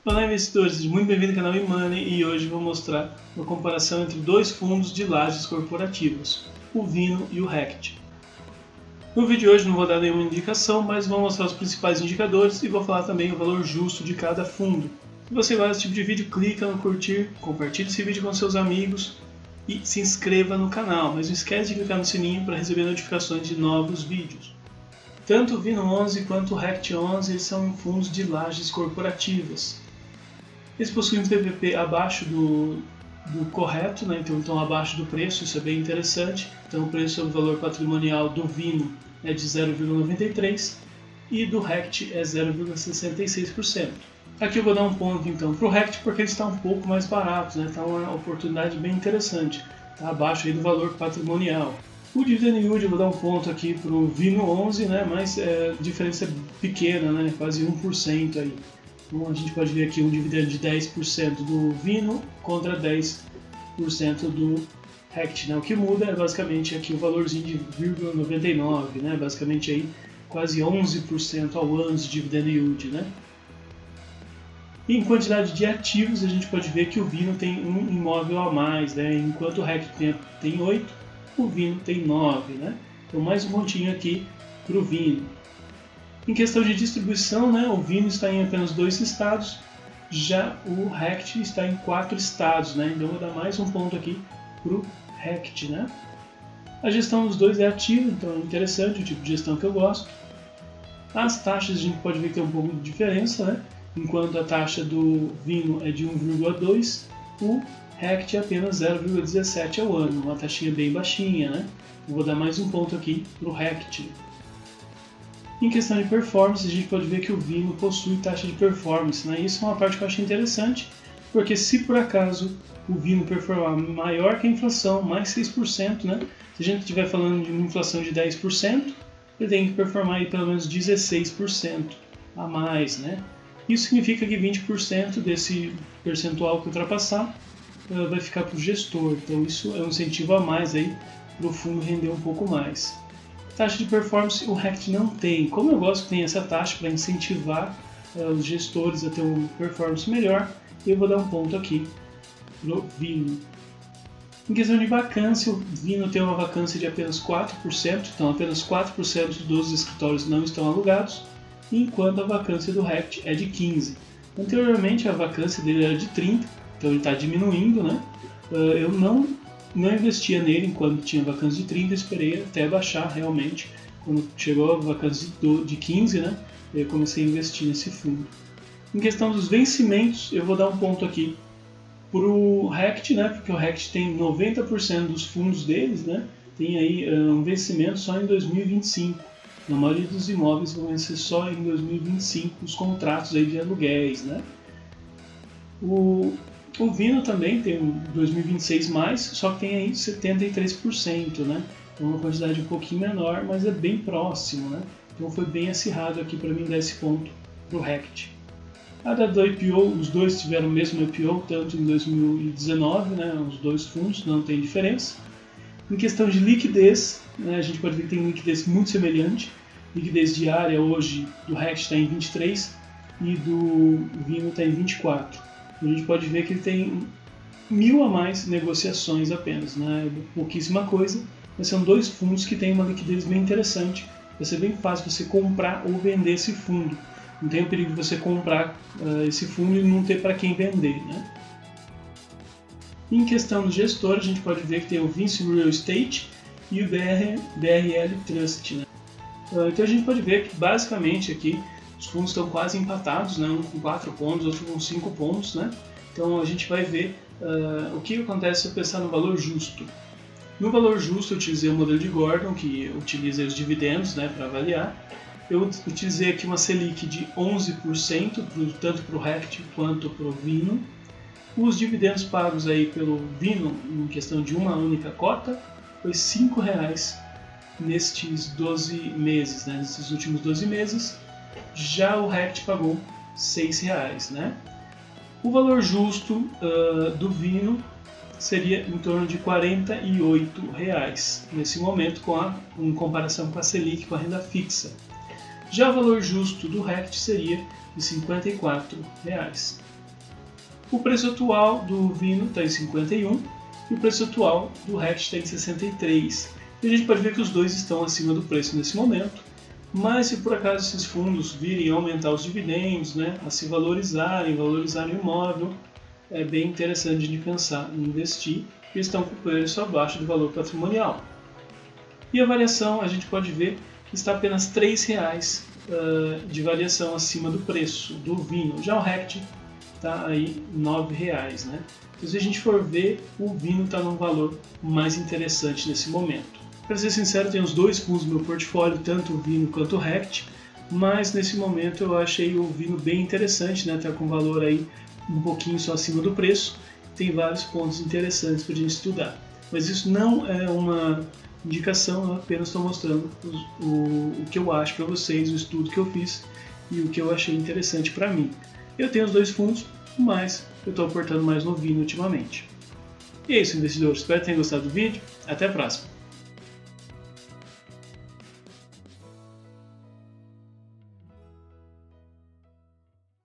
Olá investidores, seja muito bem-vindo ao canal eMoney e hoje vou mostrar uma comparação entre dois fundos de lajes corporativas, o Vino e o Rect. No vídeo de hoje não vou dar nenhuma indicação, mas vou mostrar os principais indicadores e vou falar também o valor justo de cada fundo. Se você gosta desse tipo de vídeo, clica no curtir, compartilhe esse vídeo com seus amigos e se inscreva no canal, mas não esquece de clicar no sininho para receber notificações de novos vídeos. Tanto o Vino 11 quanto o Rect 11 eles são fundos de lajes corporativas. Eles possuem um PVP abaixo do correto, né? Então estão abaixo do preço, isso é bem interessante. Então o preço, o valor patrimonial do Vino é de 0,93 e do Rect é 0,66%. Aqui eu vou dar um ponto então para o Rect porque ele está um pouco mais barato, né? Está uma oportunidade bem interessante, está abaixo aí do valor patrimonial. O dividend yield eu vou dar um ponto aqui para o Vino 11, né? Mas a diferença é pequena, né? Quase 1% aí. Então a gente pode ver aqui um dividendo de 10% do Vino contra 10% do Rect, né? O que muda é basicamente aqui o valorzinho de 0,99, né? Basicamente aí quase 11% ao ano de dividend yield, né? E em quantidade de ativos a gente pode ver que o Vino tem um imóvel a mais, né? Enquanto o Rect tem 8, o Vino tem 9, né? Então mais um pontinho aqui para o Vino. Em questão de distribuição, né, o Vino está em apenas 2 estados, já o Rect está em 4 estados, né, então eu vou dar mais um ponto aqui para o Rect. Né. A gestão dos dois é ativa, então é interessante, o tipo de gestão que eu gosto. As taxas a gente pode ver que tem um pouco de diferença, né, enquanto a taxa do Vino é de 1,2, o Rect é apenas 0,17 ao ano, uma taxinha bem baixinha. Né. Eu vou dar mais um ponto aqui para o Rect. Em questão de performance, a gente pode ver que o Vino possui taxa de performance, né? Isso é uma parte que eu acho interessante, porque se por acaso o Vino performar maior que a inflação, mais 6%, né? Se a gente estiver falando de uma inflação de 10%, ele tem que performar aí pelo menos 16% a mais, né? Isso significa que 20% desse percentual que ultrapassar vai ficar para o gestor, então isso é um incentivo a mais aí para o fundo render um pouco mais. Taxa de performance o Rect não tem. Como eu gosto que tem essa taxa para incentivar os gestores a ter uma performance melhor, eu vou dar um ponto aqui no Vino. Em questão de vacância, o Vino tem uma vacância de apenas 4%, então apenas 4% dos escritórios não estão alugados, enquanto a vacância do Rect é de 15%. Anteriormente a vacância dele era de 30%, então ele está diminuindo, né? Eu não investia nele enquanto tinha vacância de 30, esperei até baixar realmente. Quando chegou a vacância de 15, né, eu comecei a investir nesse fundo. Em questão dos vencimentos, eu vou dar um ponto aqui para o Rect, né, porque o Rect tem 90% dos fundos deles, né, tem aí um vencimento só em 2025. Na maioria dos imóveis vão vencer só em 2025 os contratos aí de aluguéis. Né. O Vino também tem 2026 mais, só que tem aí 73%, né? Então uma quantidade um pouquinho menor, mas é bem próximo, né? Então foi bem acirrado aqui para mim dar esse ponto para o Rect. A da do IPO, os dois tiveram o mesmo IPO, tanto em 2019, né? Os dois fundos, não tem diferença. Em questão de liquidez, né? A gente pode ver que tem liquidez muito semelhante. Liquidez diária hoje do Rect está em 23 e do Vino está em 24. A gente pode ver que ele tem 1000 a mais negociações apenas, né? Pouquíssima coisa, mas são dois fundos que têm uma liquidez bem interessante. Vai ser bem fácil você comprar ou vender esse fundo. Não tem o perigo de você comprar esse fundo e não ter para quem vender. Né? Em questão do gestor, a gente pode ver que tem o Vinci Real Estate e o BRL Trust. Né? Então a gente pode ver que basicamente aqui os fundos estão quase empatados, né? Um com 4 pontos, outro com 5 pontos. Né? Então a gente vai ver o que acontece se eu pensar no valor justo. No valor justo eu utilizei o modelo de Gordon, que utiliza os dividendos, né, para avaliar. Eu utilizei aqui uma Selic de 11%, tanto para o Rect quanto para o Vino. Os dividendos pagos aí pelo Vino, em questão de uma única cota, foi R$ 5,00 nestes 12 meses, né? Nesses últimos 12 meses. Já o Rect pagou R$ 6,00, né? O valor justo do Vino seria em torno de R$ 48,00 nesse momento, em comparação com a Selic, com a renda fixa. Já o valor justo do Rect seria de R$ 54,00. O preço atual do Vino está em 51 e o preço atual do Rect está em 63. E a gente pode ver que os dois estão acima do preço nesse momento, mas se por acaso esses fundos virem a aumentar os dividendos, né, a se valorizarem o imóvel, é bem interessante de pensar em investir, porque estão com o preço abaixo do valor patrimonial. E a variação, a gente pode ver que está apenas R$ 3,00 de variação acima do preço do Vino. Já o Rect está aí R$ 9,00, né? Então, se a gente for ver, o Vino está num valor mais interessante nesse momento. Para ser sincero, tem os dois fundos no meu portfólio, tanto o Vino quanto o Rect, mas nesse momento eu achei o Vino bem interessante, né? Está com valor aí um pouquinho só acima do preço, tem vários pontos interessantes para a gente estudar. Mas isso não é uma indicação, eu apenas estou mostrando o que eu acho para vocês, o estudo que eu fiz e o que eu achei interessante para mim. Eu tenho os dois fundos, mas eu estou aportando mais no Vino ultimamente. E é isso, investidores. Espero que tenham gostado do vídeo. Até a próxima!